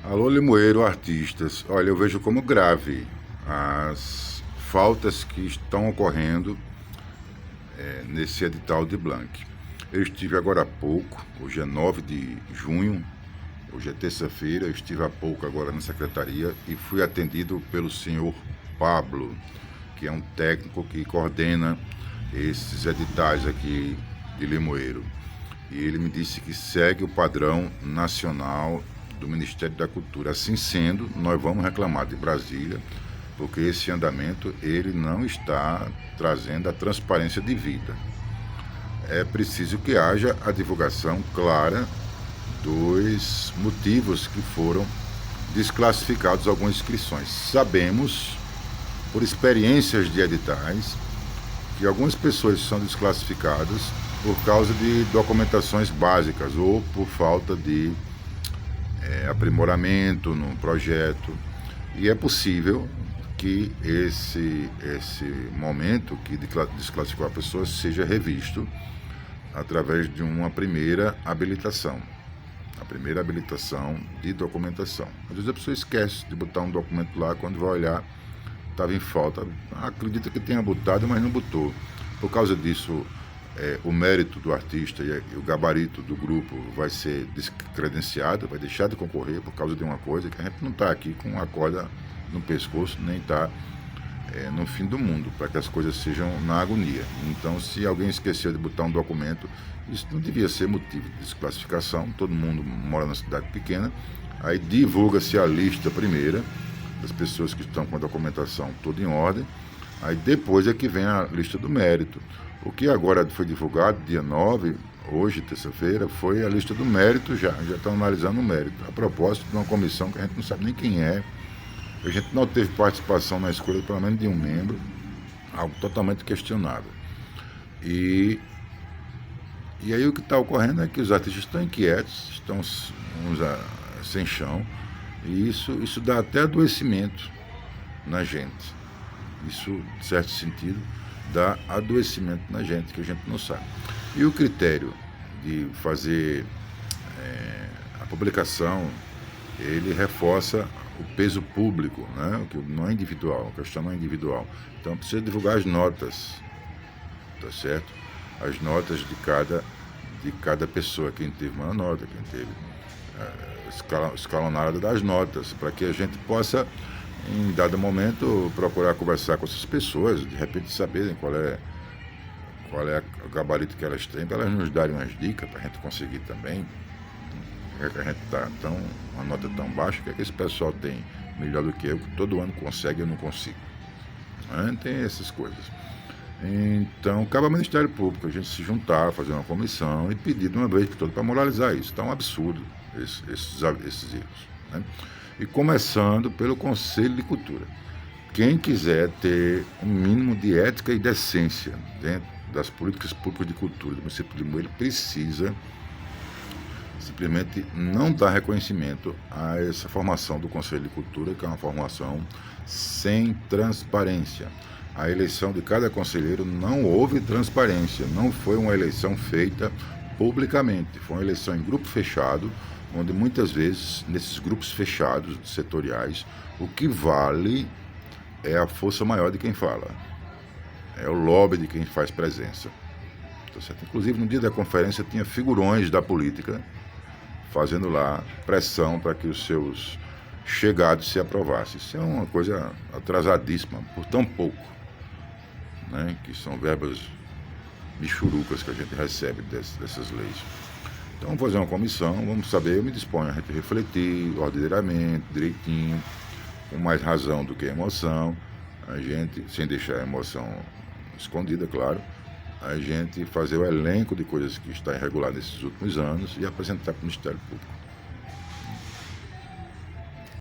Alô, Limoeiro, artistas. Olha, eu vejo como grave as faltas que estão ocorrendo nesse edital de Blanc. Eu estive agora há pouco, hoje é 9 de junho, hoje é terça-feira, eu estive há pouco agora na secretaria e fui atendido pelo senhor Pablo, que é um técnico que coordena esses editais aqui de Limoeiro. E ele me disse que segue o padrão nacional do Ministério da Cultura. Assim sendo, nós vamos reclamar de Brasília, porque esse andamento ele não está trazendo a transparência devida. É preciso que haja a divulgação clara dos motivos que foram desclassificados algumas inscrições. Sabemos, por experiências de editais, que algumas pessoas são desclassificadas por causa de documentações básicas ou por falta de aprimoramento no projeto. E é possível que esse momento que desclassificou a pessoa seja revisto através de uma primeira habilitação. A primeira habilitação de documentação. Às vezes a pessoa esquece de botar um documento lá, quando vai olhar, estava em falta. Acredita que tenha botado, mas não botou. Por causa disso, o mérito do artista e o gabarito do grupo vai ser descredenciado, vai deixar de concorrer por causa de uma coisa que a gente não está aqui com a corda no pescoço, nem está no fim do mundo, para que as coisas sejam na agonia. Então, se alguém esqueceu de botar um documento, isso não devia ser motivo de desclassificação. Todo mundo mora na cidade pequena, aí divulga-se a lista primeira das pessoas que estão com a documentação toda em ordem, aí depois é que vem a lista do mérito. O que agora foi divulgado, dia 9, hoje, terça-feira, foi a lista do mérito já estão analisando o mérito, a propósito de uma comissão que a gente não sabe nem quem é. A gente não teve participação na escolha, pelo menos de um membro, algo totalmente questionável. E aí o que está ocorrendo é que os artistas estão inquietos, estão uns sem chão, e isso dá até adoecimento na gente. Isso, de certo sentido, dá adoecimento na gente, que a gente não sabe. E o critério de fazer a publicação, ele reforça o peso público, né? Que não é individual, a questão não é individual. Então precisa divulgar as notas, tá certo? As notas de cada pessoa, quem teve uma nota, quem teve escalonada das notas, para que a gente possa, em dado momento, procurar conversar com essas pessoas, de repente saberem qual é o gabarito que elas têm, para elas nos darem umas dicas, para a gente conseguir também. Que a gente está uma nota tão baixa, que esse pessoal tem melhor do que eu, que todo ano consegue, eu não consigo. Tem essas coisas. Então, cabe ao Ministério Público a gente se juntar, fazer uma comissão e pedir de uma vez por todas para moralizar isso. Está um absurdo esses erros. Né? E começando pelo Conselho de Cultura. Quem quiser ter um mínimo de ética e decência dentro das políticas públicas de cultura do município de Limoeiro precisa simplesmente não dar reconhecimento a essa formação do Conselho de Cultura, que é uma formação sem transparência. A eleição de cada conselheiro não houve transparência, não foi uma eleição feita publicamente, foi uma eleição em grupo fechado, onde muitas vezes, nesses grupos fechados, setoriais, o que vale é a força maior de quem fala, é o lobby de quem faz presença. Tá certo? Inclusive, no dia da conferência, tinha figurões da política fazendo lá pressão para que os seus chegados se aprovassem. Isso é uma coisa atrasadíssima, por tão pouco, né? Que são verbas michurucas que a gente recebe dessas leis. Então vamos fazer uma comissão, vamos saber, eu me disponho a gente refletir ordeiramente, direitinho, com mais razão do que emoção, a gente, sem deixar a emoção escondida, claro, a gente fazer o elenco de coisas que está irregular nesses últimos anos e apresentar para o Ministério Público.